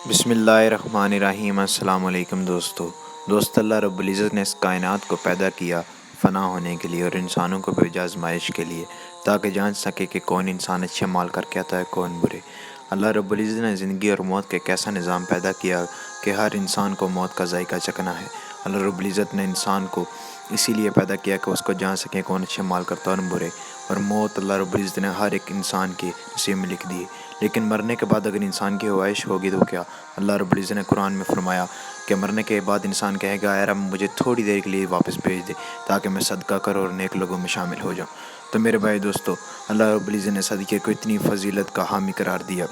بسم اللہ الرحمن الرحیم۔ السلام علیکم دوست اللہ رب العزت نے اس کائنات کو پیدا کیا فنا ہونے کے لیے اور انسانوں کو بھی آزمائش کے لیے، تاکہ جان سکے کہ کون انسان اچھے مال کر کے آتا ہے کون برے۔ اللہ رب العزت نے زندگی اور موت کا ایک ایسا نظام پیدا کیا کہ ہر انسان کو موت کا ذائقہ چکھنا ہے۔ اللہ رب العزت نے انسان کو اسی لیے پیدا کیا کہ اس کو جان سکیں کون اچھے مال کرتا ہے اور برے، اور موت اللہ رب العزت نے ہر ایک انسان کے نصیب میں لکھ دی ہے۔ لیکن مرنے کے بعد اگر انسان کی خواہش ہوگی تو کیا؟ اللہ رب العزت نے قرآن میں فرمایا کہ مرنے کے بعد انسان کہے گا اے رب مجھے تھوڑی دیر کے لیے واپس بھیج دے تاکہ میں صدقہ کروں اور نیک لوگوں میں شامل ہو جاؤں۔ تو میرے بھائی دوستو، اللہ رب العزت نے صدقے کو اتنی فضیلت کا حامی قرار دیا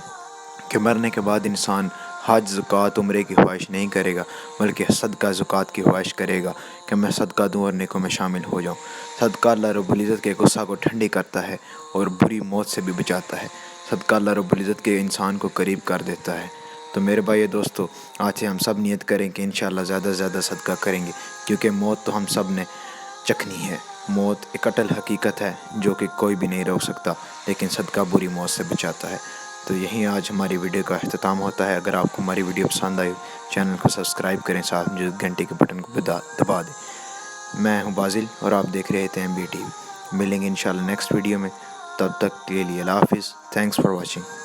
کہ مرنے کے بعد انسان حج، زکوٰۃ، عمرے کی خواہش نہیں کرے گا، بلکہ صدقہ زکوٰۃ کی خواہش کرے گا کہ میں صدقہ دوں اور نیکوں میں شامل ہو جاؤں۔ صدقہ اللہ رب العزت کے غصہ کو ٹھنڈی کرتا ہے اور بری موت سے بھی بچاتا ہے۔ صدقہ اللہ رب العزت کے انسان کو قریب کر دیتا ہے۔ تو میرے بھائی دوستو، آج سے ہم سب نیت کریں کہ انشاءاللہ زیادہ سے زیادہ صدقہ کریں گے، کیونکہ موت تو ہم سب نے چکھنی ہے۔ موت ایک اٹل حقیقت ہے جو کہ کوئی بھی نہیں روک سکتا، لیکن صدقہ بری موت سے بچاتا ہے۔ تو یہیں آج ہماری ویڈیو کا اختتام ہوتا ہے۔ اگر آپ کو ہماری ویڈیو پسند آئی، چینل کو سبسکرائب کریں، ساتھ میں گھنٹے کے بٹن کو دبا دیں۔ میں ہوں بازل اور آپ دیکھ رہے تھے MB TV۔ ملیں گے انشاءاللہ نیکسٹ ویڈیو میں، تب تک کے لیے اللہ حافظ۔ Thanks for watching.